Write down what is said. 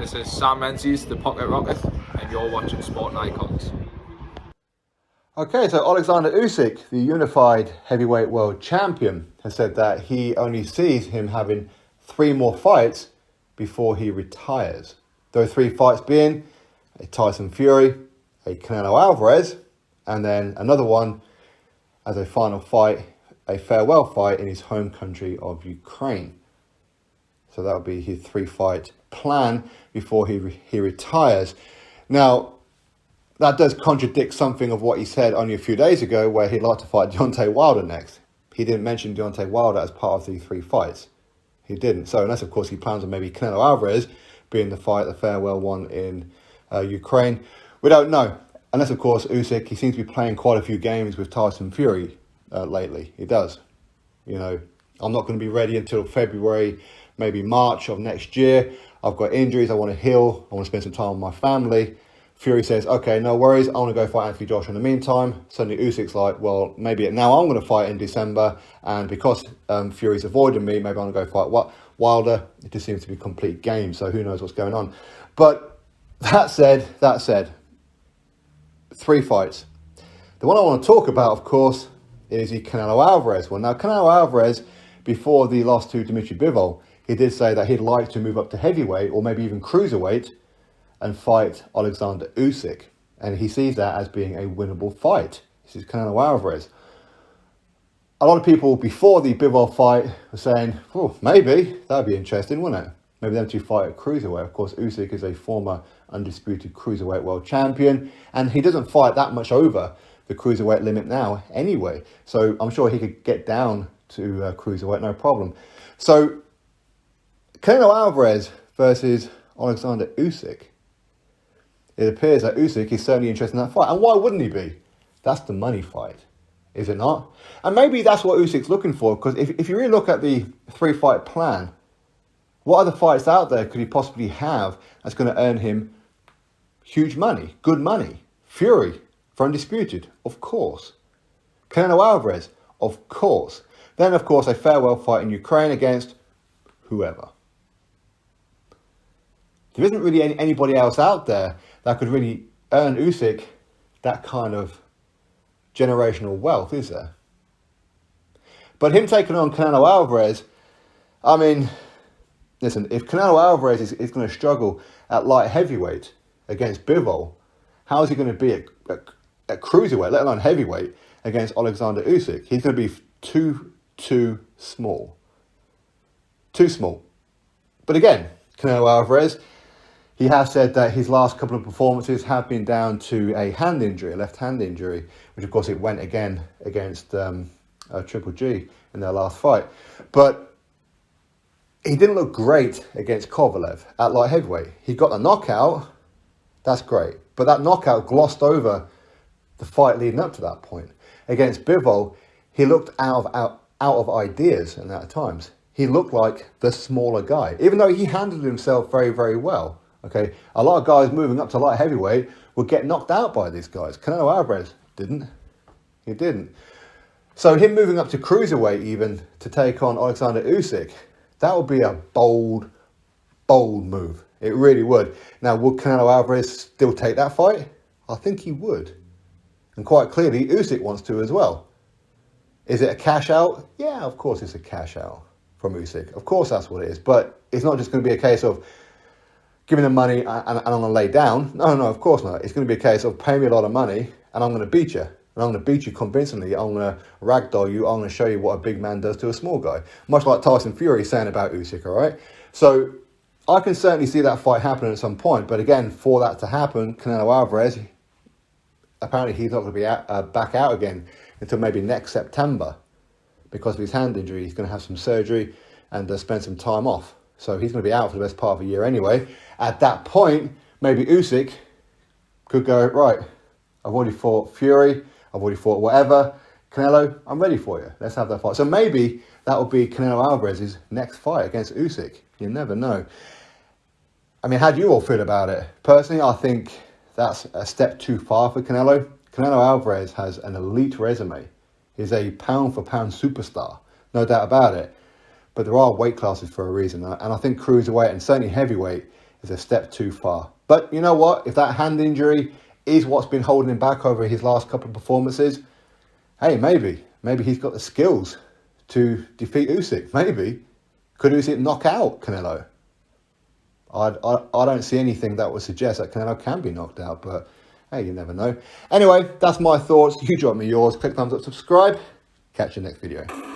This is Sam Menzies, the Pocket Rocket, and you're watching Sport Icons. Okay, so Oleksandr Usyk, the unified heavyweight world champion, has said that he only sees him having 3 more fights before he retires. Those 3 fights being a Tyson Fury, a Canelo Alvarez, and then another one as a final fight, a farewell fight in his home country of Ukraine. So that would be his 3-fight plan before he retires. Now, that does contradict something of what he said only a few days ago, where he'd like to fight Deontay Wilder next. He didn't mention Deontay Wilder as part of the 3 fights. He didn't. So unless, of course, he plans on maybe Canelo Alvarez being the fight, the farewell one in Ukraine. We don't know. Unless, of course, Usyk, he seems to be playing quite a few games with Tyson Fury lately. He does. You know, I'm not going to be ready until February, maybe March of next year. I've got injuries. I want to heal. I want to spend some time with my family. Fury says, okay, no worries. I want to go fight Anthony Joshua in the meantime. Suddenly Usyk's like, well, maybe now I'm going to fight in December. And because Fury's avoiding me, maybe I'm going to go fight Wilder. It just seems to be complete game. So who knows what's going on. But that said, 3 fights. The one I want to talk about, of course, is the Canelo Alvarez one. Now, Canelo Alvarez, before the loss to Dmitry Bivol, he did say that he'd like to move up to heavyweight or maybe even cruiserweight and fight Oleksandr Usyk. And he sees that as being a winnable fight. This is Canelo Alvarez. A lot of people before the Bivol fight were saying, oh, maybe, that'd be interesting, wouldn't it? Maybe them 2 fight at cruiserweight. Of course, Usyk is a former undisputed cruiserweight world champion, and he doesn't fight that much over the cruiserweight limit now anyway. So I'm sure he could get down to cruiserweight, no problem. So Canelo Alvarez versus Oleksandr Usyk. It appears that Usyk is certainly interested in that fight. And why wouldn't he be? That's the money fight, is it not? And maybe that's what Usyk's looking for, because if you really look at the 3-fight plan, what other fights out there could he possibly have that's going to earn him huge money, good money? Fury for undisputed, of course. Canelo Alvarez, of course. Then, of course, a farewell fight in Ukraine against whoever. There isn't really anybody else out there that could really earn Usyk that kind of generational wealth, is there? But him taking on Canelo Alvarez, I mean, listen, if Canelo Alvarez is going to struggle at light heavyweight against Bivol, how is he going to be at cruiserweight, let alone heavyweight, against Oleksandr Usyk? He's going to be too small. Too small. But again, Canelo Alvarez, he has said that his last couple of performances have been down to a hand injury, a left hand injury, which of course it went again against Triple G in their last fight. But he didn't look great against Kovalev at light heavyweight. He got the knockout, that's great. But that knockout glossed over the fight leading up to that point. Against Bivol, he looked out of ideas and at times. He looked like the smaller guy, even though he handled himself very, very well. Okay, a lot of guys moving up to light heavyweight would get knocked out by these guys. Canelo Alvarez didn't. He didn't. So him moving up to cruiserweight even to take on Oleksandr Usyk, that would be a bold move. It really would. Now, would Canelo Alvarez still take that fight? I think he would. And quite clearly, Usyk wants to as well. Is it a cash out? Yeah, of course it's a cash out from Usyk. Of course that's what it is. But it's not just going to be a case of give me the money and I'm going to lay down. No, of course not. It's going to be a case of pay me a lot of money and I'm going to beat you. And I'm going to beat you convincingly. I'm going to ragdoll you. I'm going to show you what a big man does to a small guy. Much like Tyson Fury saying about Usyk, all right? So I can certainly see that fight happening at some point. But again, for that to happen, Canelo Alvarez, apparently he's not going to be back out again until maybe next September. Because of his hand injury, he's going to have some surgery and spend some time off. So he's going to be out for the best part of a year anyway. At that point, maybe Usyk could go, right, I've already fought Fury, I've already fought whatever. Canelo, I'm ready for you. Let's have that fight. So maybe that will be Canelo Alvarez's next fight against Usyk. You never know. I mean, how do you all feel about it? Personally, I think that's a step too far for Canelo. Canelo Alvarez has an elite resume. He's a pound-for-pound superstar, no doubt about it. But there are weight classes for a reason. And I think cruiserweight and certainly heavyweight is a step too far. But you know what? If that hand injury is what's been holding him back over his last couple of performances, hey, maybe he's got the skills to defeat Usyk. Maybe. Could Usyk knock out Canelo? I don't see anything that would suggest that Canelo can be knocked out, but hey, you never know. Anyway, that's my thoughts. You drop me yours. Click thumbs up, subscribe. Catch you next video.